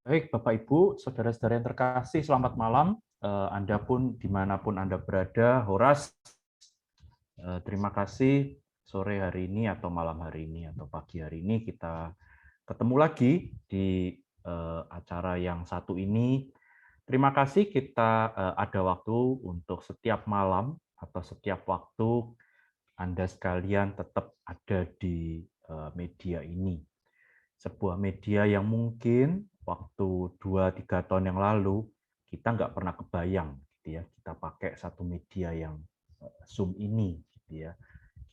Baik, Bapak Ibu, saudara-saudara yang terkasih, selamat malam. Anda pun dimanapun Anda berada, Horas, terima kasih sore hari ini atau malam hari ini atau pagi hari ini kita ketemu lagi di acara yang satu ini. Terima kasih kita ada waktu untuk setiap malam atau setiap waktu Anda sekalian tetap ada di media ini. Sebuah media yang mungkin waktu 2-3 tahun yang lalu kita nggak pernah kebayang gitu ya, kita pakai satu media yang Zoom ini gitu ya.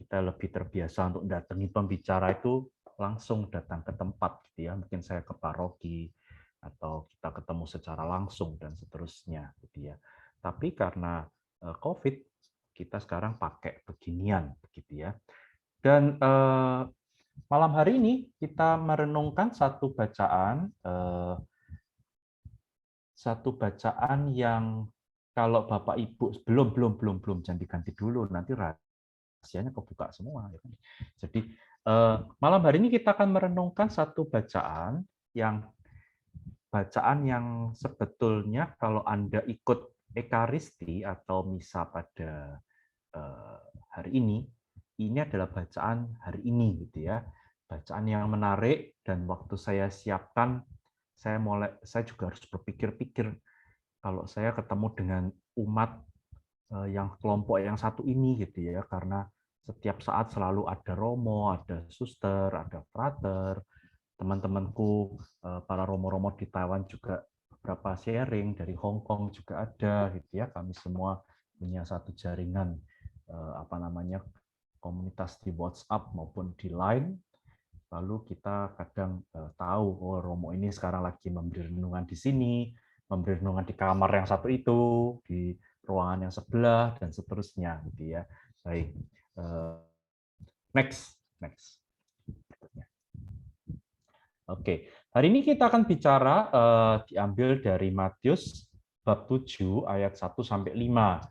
Kita lebih terbiasa untuk datangi pembicara itu langsung datang ke tempat gitu ya, mungkin saya ke paroki atau kita ketemu secara langsung dan seterusnya gitu ya. Tapi karena COVID kita sekarang pakai beginian begitu ya. Dan malam hari ini kita merenungkan satu bacaan yang kalau Bapak Ibu belum jangan diganti dulu, nanti rahasianya kebuka semua. Jadi malam hari ini kita akan merenungkan satu bacaan yang sebetulnya kalau Anda ikut Ekaristi atau misa pada hari ini adalah bacaan hari ini gitu ya. Bacaan yang menarik dan waktu saya siapkan saya juga harus berpikir-pikir kalau saya ketemu dengan umat yang kelompok yang satu ini gitu ya, karena setiap saat selalu ada romo, ada suster, ada frater, teman-temanku para romo-romo di Taiwan juga beberapa sharing dari Hong Kong juga ada gitu ya. Kami semua punya satu jaringan komunitas di WhatsApp maupun di Line. Lalu kita kadang tahu, oh Romo ini sekarang lagi memberi renungan di sini, memberi renungan di kamar yang satu itu, di ruangan yang sebelah dan seterusnya, gitu ya. Baik, next. Oke, hari ini kita akan bicara diambil dari Matius bab 7 ayat 1 sampai 5.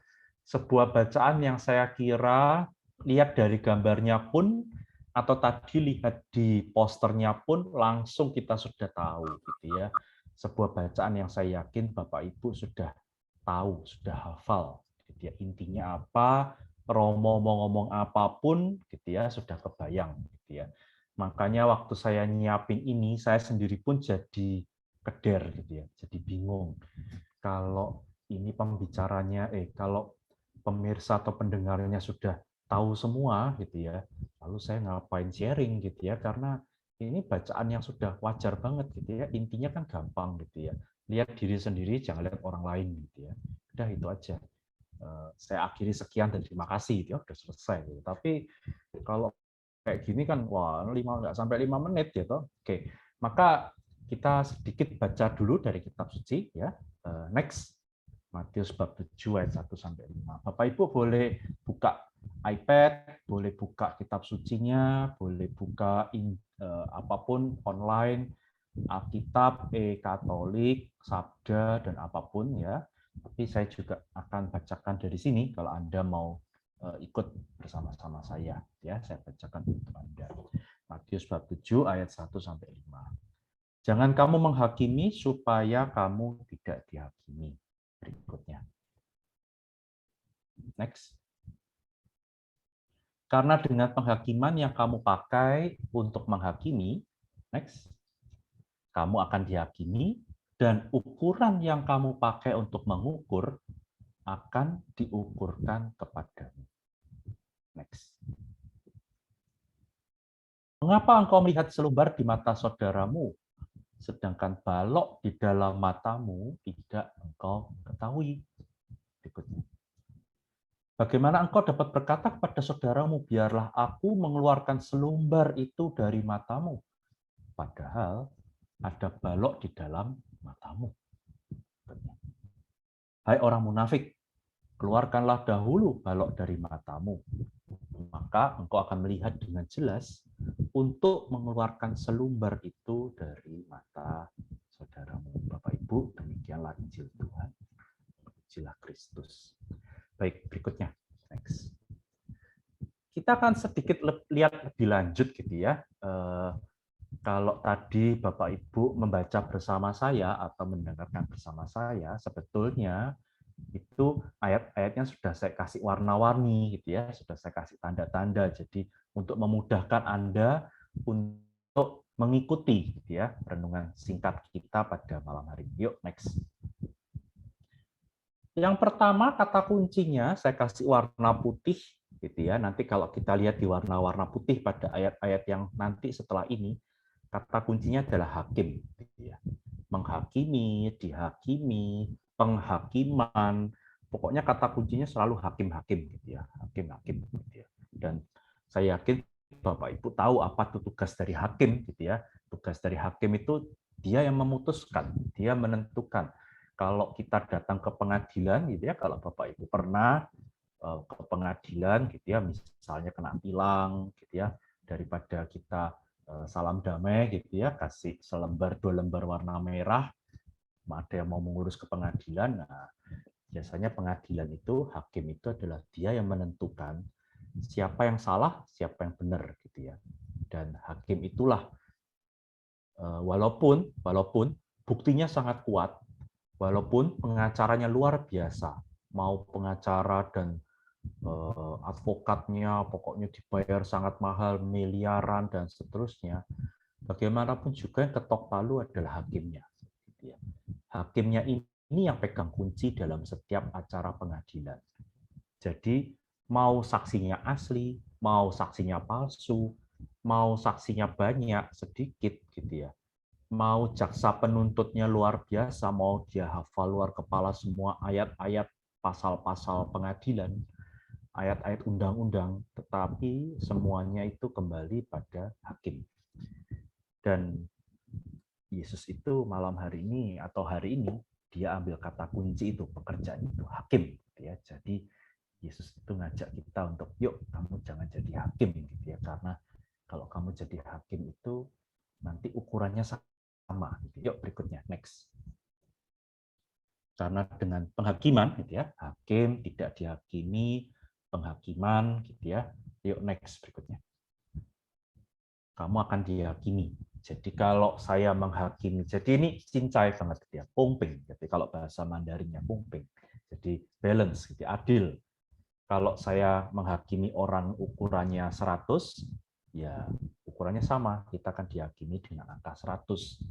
Sebuah bacaan yang saya kira lihat dari gambarnya pun atau tadi lihat di posternya pun langsung kita sudah tahu gitu ya. Sebuah bacaan yang saya yakin Bapak Ibu sudah tahu, sudah hafal gitu ya. Intinya apa, Romo mau ngomong apapun gitu ya, sudah kebayang gitu ya. Makanya waktu saya nyiapin ini, saya sendiri pun jadi keder gitu ya, jadi bingung. Kalau ini pembicaranya, kalau pemirsa atau pendengarnya sudah tahu semua gitu ya, lalu saya ngapain sharing gitu ya, karena ini bacaan yang sudah wajar banget gitu ya, intinya kan gampang gitu ya. Lihat diri sendiri, jangan lihat orang lain gitu ya. Udah itu aja. Saya akhiri sekian dan terima kasih gitu ya, udah selesai gitu. Tapi kalau kayak gini kan wah nggak sampai 5 menit gitu. Oke, maka kita sedikit baca dulu dari kitab suci ya. Next, Matius bab 7 ayat 1 sampai 5. Bapak Ibu boleh buka iPad, boleh buka kitab sucinya, boleh buka apapun online, Alkitab, Katolik, Sabda dan apapun ya. Tapi saya juga akan bacakan dari sini kalau Anda mau ikut bersama-sama saya ya, saya bacakan untuk Anda. Matius bab 7 ayat 1 sampai 5. Jangan kamu menghakimi supaya kamu tidak dihakimi. Berikutnya. Next. Karena dengan penghakiman yang kamu pakai untuk menghakimi, next, kamu akan dihakimi dan ukuran yang kamu pakai untuk mengukur akan diukurkan kepadamu. Next. Mengapa engkau melihat selumbar di mata saudaramu, sedangkan balok di dalam matamu tidak engkau ketahui? Berikutnya. Bagaimana engkau dapat berkata kepada saudaramu, biarlah aku mengeluarkan selumbar itu dari matamu, padahal ada balok di dalam matamu? Hai orang munafik, keluarkanlah dahulu balok dari matamu, maka engkau akan melihat dengan jelas untuk mengeluarkan selumbar itu dari mata saudaramu. Bapak Ibu, demikianlah Injil Tuhan. Pujilah Kristus. Baik, berikutnya. Next. Kita akan sedikit lihat lebih lanjut gitu ya. Kalau tadi Bapak Ibu membaca bersama saya atau mendengarkan bersama saya, sebetulnya itu ayat-ayatnya sudah saya kasih warna-warni gitu ya, sudah saya kasih tanda-tanda. Jadi untuk memudahkan Anda untuk mengikuti gitu ya renungan singkat kita pada malam hari ini. Yuk next. Yang pertama kata kuncinya saya kasih warna putih gitu ya. Nanti kalau kita lihat di warna-warna putih pada ayat-ayat yang nanti setelah ini, kata kuncinya adalah hakim gitu ya. Menghakimi, dihakimi, penghakiman. Pokoknya kata kuncinya selalu hakim-hakim gitu ya. Hakim-hakim gitu ya. Dan saya yakin Bapak Ibu tahu apa itu tugas dari hakim gitu ya. Tugas dari hakim itu dia yang memutuskan, dia menentukan. Kalau kita datang ke pengadilan gitu ya, kalau Bapak Ibu pernah ke pengadilan gitu ya, misalnya kena tilang gitu ya, daripada kita salam damai gitu ya, kasih selembar 2 lembar warna merah, ada yang mau mengurus ke pengadilan. Nah, biasanya pengadilan itu, hakim itu adalah dia yang menentukan siapa yang salah, siapa yang benar gitu ya. Dan hakim itulah walaupun buktinya sangat kuat, walaupun pengacaranya luar biasa, mau pengacara dan advokatnya pokoknya dibayar sangat mahal, miliaran dan seterusnya, bagaimanapun juga yang ketok palu adalah hakimnya. Gitu ya. Hakimnya ini yang pegang kunci dalam setiap acara pengadilan. Jadi mau saksinya asli, mau saksinya palsu, mau saksinya banyak, sedikit gitu ya. Mau jaksa penuntutnya luar biasa, mau dia hafal luar kepala semua ayat-ayat pasal-pasal pengadilan, ayat-ayat undang-undang, tetapi semuanya itu kembali pada hakim. Dan Yesus itu malam hari ini atau hari ini dia ambil kata kunci itu, pekerjaan itu hakim gitu ya. Jadi Yesus itu ngajak kita untuk yuk kamu jangan jadi hakim gitu ya, karena kalau kamu jadi hakim itu nanti ukurannya sama gitu. Yuk berikutnya next. Karena dengan penghakiman gitu ya, hakim tidak dihakimi, penghakiman gitu ya. Yuk next berikutnya. Kamu akan dihakimi. Jadi kalau saya menghakimi, jadi ini cincai banget gitu ya, pungping. Jadi kalau bahasa Mandarinnya pungping. Jadi balance gitu, adil. Kalau saya menghakimi orang ukurannya 100, ya ukurannya sama, kita akan dihakimi dengan angka 100.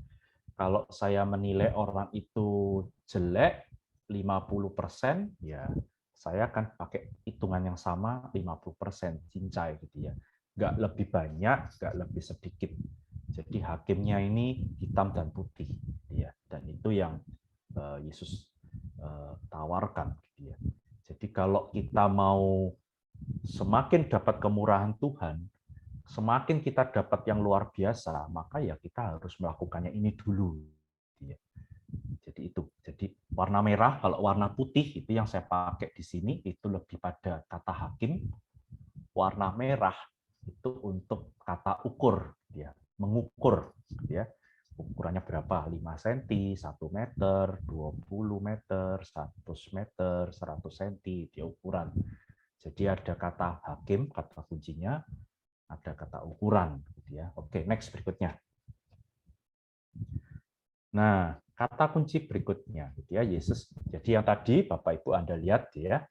Kalau saya menilai orang itu jelek 50%, ya saya akan pakai hitungan yang sama 50%, cincai gitu ya. Nggak lebih banyak, nggak lebih sedikit. Jadi hakimnya ini hitam dan putih, ya. Dan itu yang Yesus tawarkan, gitu ya. Jadi kalau kita mau semakin dapat kemurahan Tuhan, semakin kita dapat yang luar biasa, maka ya kita harus melakukannya ini dulu. Jadi itu. Jadi warna merah, kalau warna putih itu yang saya pakai di sini itu lebih pada kata hakim. Warna merah itu untuk kata ukur, ya, mengukur, ya. Ukurannya berapa? 5 cm, 1 meter, 20 meter, 100 meter, 100 cm, dia ukuran. Jadi ada kata hakim, kata kuncinya, ada kata ukuran. Gitu ya. Oke, next berikutnya. Nah, kata kunci berikutnya, gitu ya, Yesus. Jadi yang tadi Bapak Ibu Anda lihat, ya,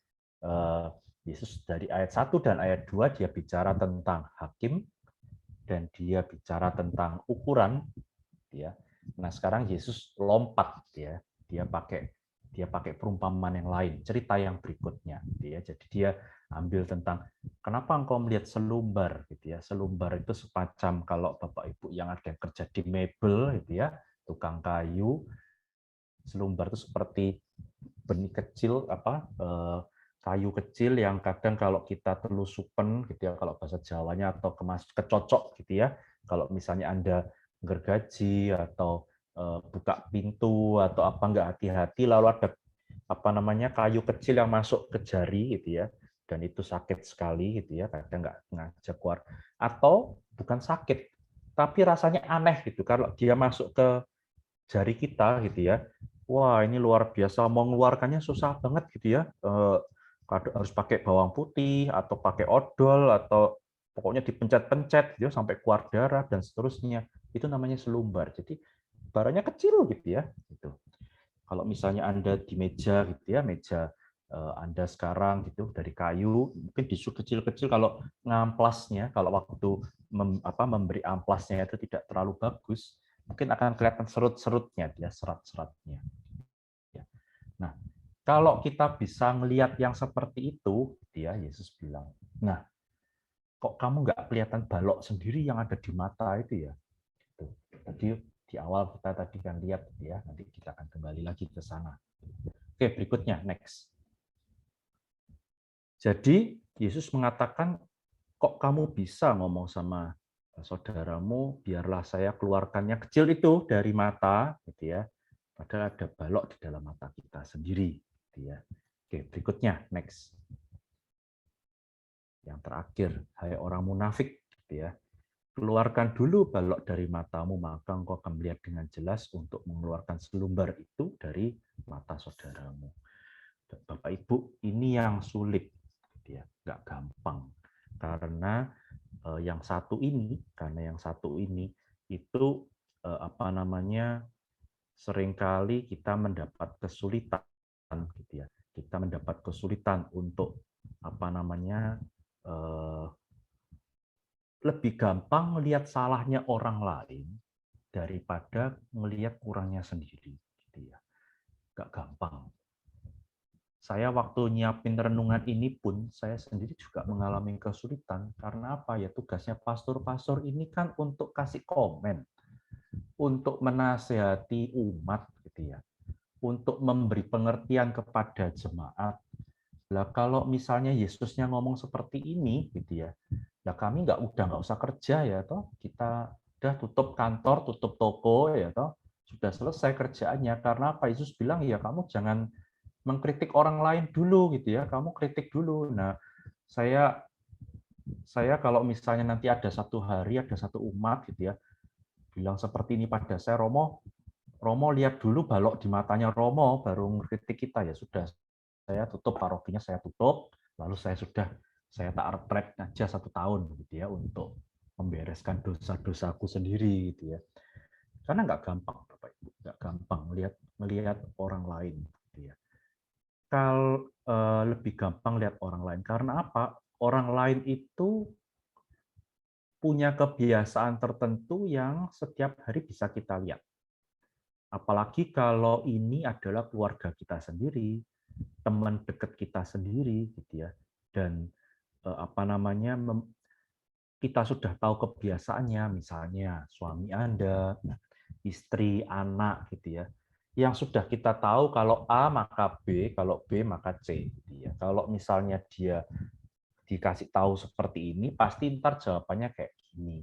Yesus dari ayat 1 dan ayat 2 dia bicara tentang hakim dan dia bicara tentang ukuran, ya. Nah, sekarang Yesus lompat, ya, dia pakai perumpamaan yang lain, cerita yang berikutnya, gitu ya. Jadi dia ambil tentang kenapa engkau melihat selumbar, gitu ya. Selumbar itu semacam kalau Bapak Ibu yang ada yang kerja di mebel, gitu ya, tukang kayu, selumbar itu seperti benih kecil kayu kecil yang kadang kalau kita telusupen gitu ya, kalau bahasa Jawanya, atau kecocok gitu ya, kalau misalnya Anda gergaji atau buka pintu atau apa, nggak hati-hati lalu ada apa namanya kayu kecil yang masuk ke jari gitu ya, dan itu sakit sekali gitu ya, kadang nggak ngajak keluar, atau bukan sakit tapi rasanya aneh gitu kalau dia masuk ke jari kita gitu ya. Wah, ini luar biasa, mau mengeluarkannya susah banget gitu ya. Harus pakai bawang putih atau pakai odol atau pokoknya dipencet-pencet gitu sampai keluar darah dan seterusnya. Itu namanya selumbar. Jadi barangnya kecil gitu ya. Gitu. Kalau misalnya Anda di meja gitu ya, meja Anda sekarang gitu dari kayu, mungkin disu kecil-kecil kalau ngamplasnya, kalau waktu memberi amplasnya itu tidak terlalu bagus, mungkin akan kelihatan serut-serutnya, dia serat-seratnya. Ya. Nah, kalau kita bisa melihat yang seperti itu, dia Yesus bilang, nah, kok kamu nggak kelihatan balok sendiri yang ada di mata itu ya? Tadi di awal kita tadi kan lihat ya, nanti kita akan kembali lagi ke sana. Oke, berikutnya next. Jadi Yesus mengatakan, kok kamu bisa ngomong sama saudaramu, biarlah saya keluarkannya kecil itu dari mata, gitu ya. Padahal ada balok di dalam mata kita sendiri, gitu ya. Oke, berikutnya next. Yang terakhir, hai orang munafik, gitu ya. Keluarkan dulu balok dari matamu, maka engkau akan melihat dengan jelas untuk mengeluarkan selumbar itu dari mata saudaramu. Bapak Ibu, ini yang sulit, gitu ya, nggak gampang. Karena yang satu ini itu apa namanya, seringkali kita mendapat kesulitan, gitu ya. Kita mendapat kesulitan untuk apa namanya, lebih gampang melihat salahnya orang lain daripada melihat kurangnya sendiri, gitu ya. Nggak gampang. Saya waktu nyiapin renungan ini pun, saya sendiri juga mengalami kesulitan. Karena apa? Ya tugasnya pastor-pastor ini kan untuk kasih komen, untuk menasehati umat, gitu ya, untuk memberi pengertian kepada jemaat. Lah kalau misalnya Yesusnya ngomong seperti ini, gitu ya, lah kami nggak usah kerja ya toh, kita udah tutup kantor, tutup toko ya toh, sudah selesai kerjaannya. Karena apa? Yesus bilang ya kamu jangan mengkritik orang lain dulu gitu ya, kamu kritik dulu. Nah, saya kalau misalnya nanti ada satu hari ada satu umat gitu ya bilang seperti ini pada saya, Romo lihat dulu balok di matanya Romo baru mengkritik kita, ya sudah, saya tutup parokinya, saya tutup, lalu saya tak retret aja 1 tahun gitu ya untuk membereskan dosa-dosaku sendiri gitu ya. Karena nggak gampang Bapak Ibu, nggak gampang melihat orang lain gitu ya. Kalau lebih gampang lihat orang lain karena apa? Orang lain itu punya kebiasaan tertentu yang setiap hari bisa kita lihat. Apalagi kalau ini adalah keluarga kita sendiri, teman dekat kita sendiri, gitu ya. Dan apa namanya, kita sudah tahu kebiasaannya, misalnya suami Anda, istri, anak, gitu ya. Yang sudah kita tahu kalau A maka B, kalau B maka C, gitu ya. Kalau misalnya dia dikasih tahu seperti ini, pasti ntar jawabannya kayak gini.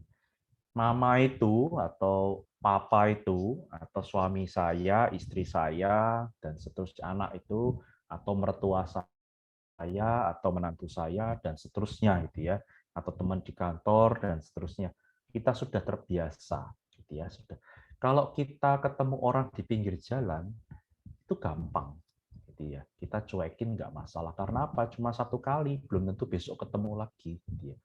Mama itu atau papa itu atau suami saya, istri saya, dan seterusnya anak itu atau mertua saya atau menantu saya dan seterusnya gitu ya, atau teman di kantor dan seterusnya. Kita sudah terbiasa gitu ya, sudah. Kalau kita ketemu orang di pinggir jalan itu gampang gitu ya. Kita cuekin nggak masalah karena apa? Cuma 1 kali, belum tentu besok ketemu lagi gitu ya.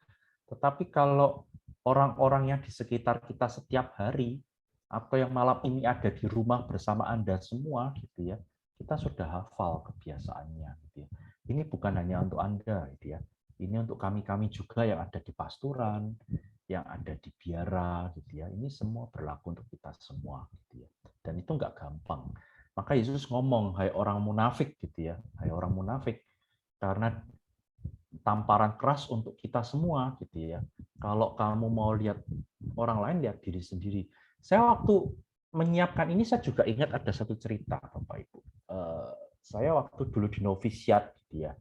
Tetapi kalau orang-orang yang di sekitar kita setiap hari, atau yang malam ini ada di rumah bersama Anda semua, gitu ya, kita sudah hafal kebiasaannya. Gitu ya. Ini bukan hanya untuk Anda, gitu ya. Ini untuk kami-kami juga yang ada di pasturan, yang ada di biara, gitu ya. Ini semua berlaku untuk kita semua, gitu ya. Dan itu nggak gampang. Maka Yesus ngomong, hai orang munafik, gitu ya, hai orang munafik, karena tamparan keras untuk kita semua gitu ya. Kalau kamu mau lihat orang lain, lihat diri sendiri. Saya waktu menyiapkan ini saya juga ingat ada satu cerita Bapak Ibu. Saya waktu dulu di novisiat gitu ya.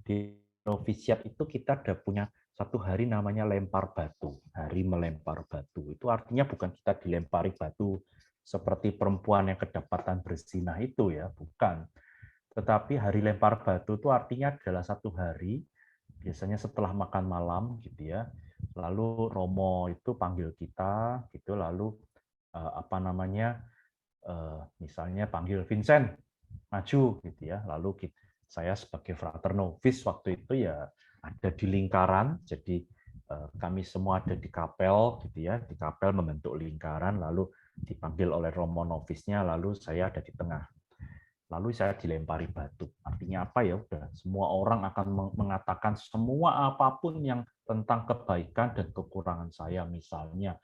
Di novisiat itu kita ada punya satu hari namanya lempar batu, hari melempar batu. Itu artinya bukan kita dilempari batu seperti perempuan yang kedapatan berzinah itu ya, bukan. Tetapi hari lempar batu itu artinya adalah satu hari, biasanya setelah makan malam gitu ya. Lalu Romo itu panggil kita gitu, lalu apa namanya, misalnya panggil Vincent maju gitu ya. Lalu saya sebagai frater novice waktu itu ya ada di lingkaran, jadi kami semua ada di kapel, gitu ya, di kapel membentuk lingkaran, lalu dipanggil oleh romo novisnya, lalu saya ada di tengah. Lalu saya dilempari batu. Artinya apa ya? Udah semua orang akan mengatakan semua apapun yang tentang kebaikan dan kekurangan saya. Misalnya,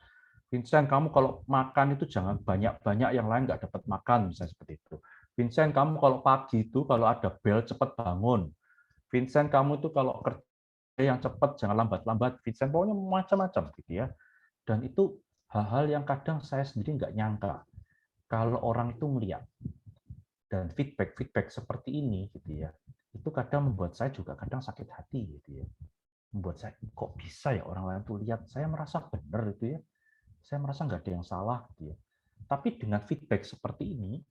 Vincent, kamu kalau makan itu jangan banyak-banyak, yang lain nggak dapat makan, misalnya seperti itu. Vincent, kamu kalau pagi itu kalau ada bel cepat bangun. Vincent, kamu itu kalau kerja yang cepat, jangan lambat-lambat. Vincent, pokoknya macam-macam gitu ya. Dan itu hal-hal yang kadang saya sendiri nggak nyangka. Kalau orang itu melihat dan feedback seperti ini gitu ya, itu kadang membuat saya juga kadang sakit hati gitu ya, membuat saya kok bisa ya orang lain tuh lihat saya merasa benar itu ya, saya merasa nggak ada yang salah gitu ya. Tapi dengan feedback seperti ini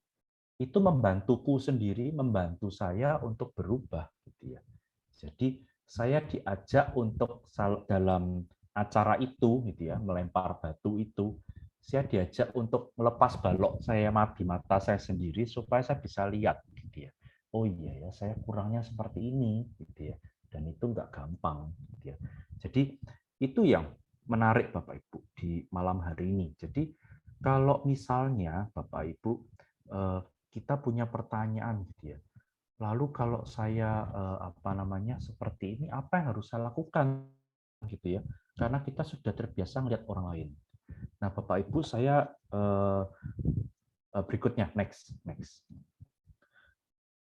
itu membantuku sendiri, membantu saya untuk berubah gitu ya. Jadi saya diajak untuk dalam acara itu gitu ya, melempar batu itu, saya diajak untuk melepas balok saya di mata saya sendiri supaya saya bisa lihat gitu ya. Oh iya ya, saya kurangnya seperti ini gitu ya. Dan itu nggak gampang gitu ya. Jadi itu yang menarik Bapak Ibu di malam hari ini. Jadi kalau misalnya Bapak Ibu kita punya pertanyaan gitu ya. Lalu kalau saya seperti ini, apa yang harus saya lakukan gitu ya? Karena kita sudah terbiasa melihat orang lain. Nah, Bapak Ibu, saya berikutnya next.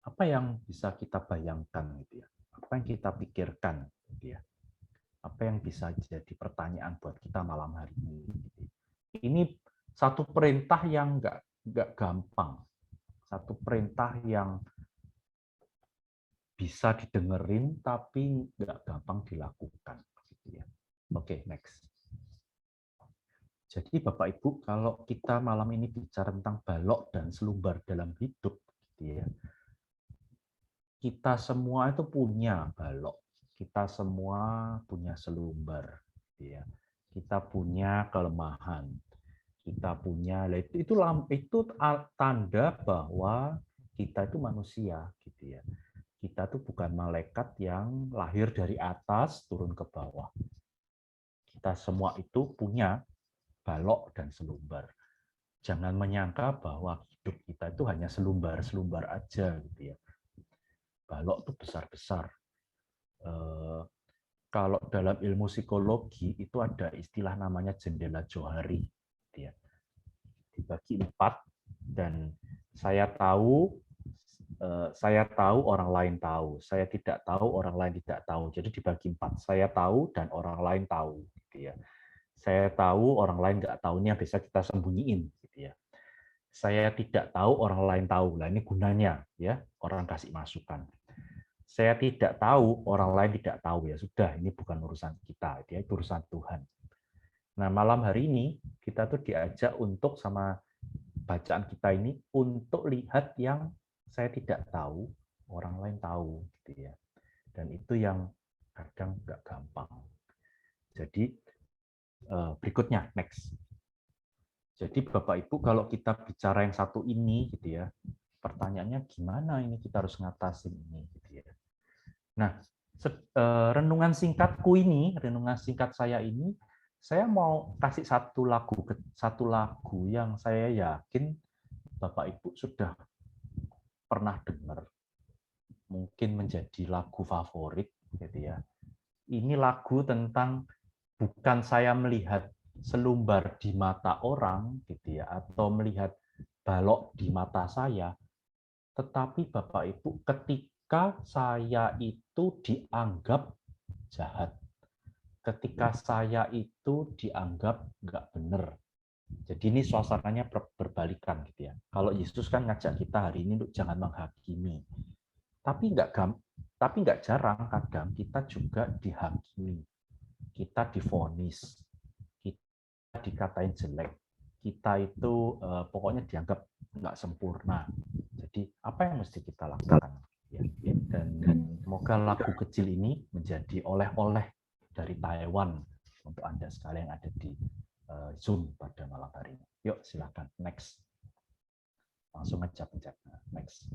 Apa yang bisa kita bayangkan gitu ya? Apa yang kita pikirkan gitu ya? Apa yang bisa jadi pertanyaan buat kita malam hari ini? Gitu. Ini satu perintah yang nggak gampang, satu perintah yang bisa didengerin tapi nggak gampang dilakukan gitu ya. Oke, next. Jadi Bapak Ibu, kalau kita malam ini bicara tentang balok dan selumbar dalam hidup gitu ya. Kita semua itu punya balok. Kita semua punya selumbar gitu ya. Kita punya kelemahan. Kita punya itu tanda bahwa kita itu manusia gitu ya. Kita tuh bukan malaikat yang lahir dari atas turun ke bawah. Kita semua itu punya balok dan selumbar. Jangan menyangka bahwa hidup kita itu hanya selumbar-selumbar aja gitu ya. Balok itu besar-besar. Kalau dalam ilmu psikologi itu ada istilah namanya jendela johari. Gitu ya. Dibagi 4 dan saya tahu orang lain tahu, saya tidak tahu, orang lain tidak tahu. Jadi dibagi 4. Saya tahu dan orang lain tahu. Gitu ya. Saya tahu, orang lain nggak tahu. Ini yang bisa kita sembunyiin. Gitu ya. Saya tidak tahu, orang lain tahu. Nah ini gunanya, ya orang kasih masukan. Saya tidak tahu, orang lain tidak tahu. Ya sudah, ini bukan urusan kita. Dia itu urusan Tuhan. Nah malam hari ini kita tuh diajak untuk sama bacaan kita ini untuk lihat yang saya tidak tahu, orang lain tahu, gitu ya. Dan itu yang kadang nggak gampang. Jadi berikutnya, next. Jadi Bapak Ibu kalau kita bicara yang satu ini, gitu ya, pertanyaannya gimana ini kita harus ngatasin ini, gitu ya. Nah, renungan singkatku ini, renungan singkat saya ini, saya mau kasih satu lagu yang saya yakin Bapak Ibu sudah pernah dengar, mungkin menjadi lagu favorit gitu ya. Ini lagu tentang bukan saya melihat selumbar di mata orang gitu ya atau melihat balok di mata saya, tetapi Bapak Ibu ketika saya itu dianggap jahat, ketika saya itu dianggap nggak benar. Jadi ini suasananya berbalikan gitu ya. Kalau Yesus kan ngajak kita hari ini untuk jangan menghakimi. Tapi nggak jarang kadang kita juga dihakimi, kita divonis, kita dikatain jelek, kita itu pokoknya dianggap nggak sempurna. Jadi apa yang mesti kita lakukan? Ya, dan semoga lagu kecil ini menjadi oleh-oleh dari Taiwan untuk Anda sekalian yang ada di Zoom pada malam hari ini. Yuk silakan next, langsung aja pencet next.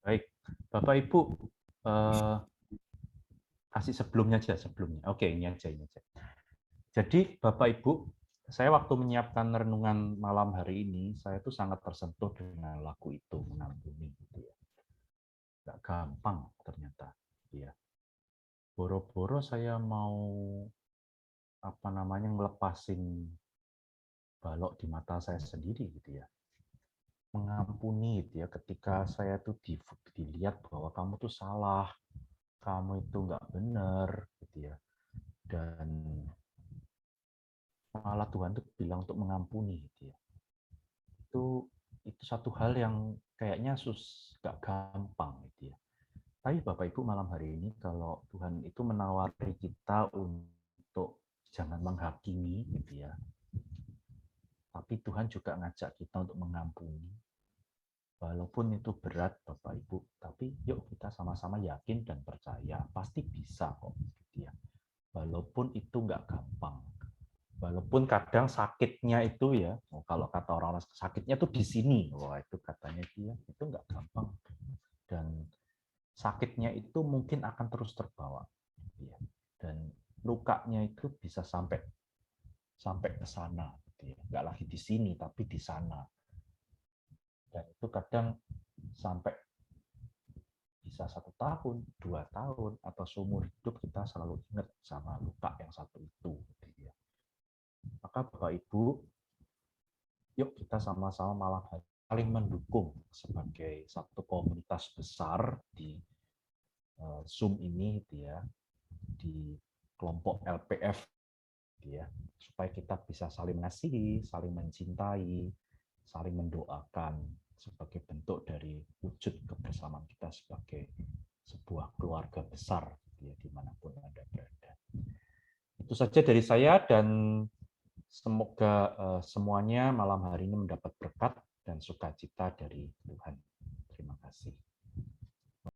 Baik, Bapak Ibu, eh, kasih sebelumnya aja sebelumnya. Oke, ini aja ini aja. Jadi Bapak Ibu, saya waktu menyiapkan renungan malam hari ini, saya tuh sangat tersentuh dengan lagu itu, Mengampuni, gitu ya. Nggak gampang ternyata, ya. Boro-boro saya mau apa namanya ngelepasin balok di mata saya sendiri, gitu ya. Mengampuni, gitu ya. Ketika saya tuh dilihat bahwa kamu tuh salah, kamu itu nggak benar, gitu ya. Dan malah Tuhan tuh bilang untuk mengampuni, gitu ya. Itu satu hal yang kayaknya gak gampang, gitu ya. Tapi Bapak Ibu, malam hari ini kalau Tuhan itu menawari kita untuk jangan menghakimi, gitu ya. Tapi Tuhan juga ngajak kita untuk mengampuni. Walaupun itu berat Bapak Ibu, tapi yuk kita sama-sama yakin dan percaya pasti bisa kok, gitu ya. Walaupun itu nggak gampang. Walaupun kadang sakitnya itu ya, kalau kata orang-orang sakitnya tuh di sini, wah itu katanya dia itu nggak gampang, dan sakitnya itu mungkin akan terus terbawa, ya. Dan lukanya itu bisa sampai sampai ke sana, ya. Nggak lagi di sini tapi di sana, dan itu kadang sampai bisa 1 tahun, 2 tahun, atau seumur hidup kita selalu ingat sama luka yang satu itu. Ya. Maka Bapak Ibu, yuk kita sama-sama malam hari saling mendukung sebagai satu komunitas besar di Zoom ini, gitu ya, di kelompok LPF, gitu ya, supaya kita bisa saling mengasihi, saling mencintai, saling mendoakan sebagai bentuk dari wujud kebersamaan kita sebagai sebuah keluarga besar, gitu ya, dimanapun Anda berada. Itu saja dari saya, dan semoga semuanya malam hari ini mendapat berkat dan sukacita dari Tuhan.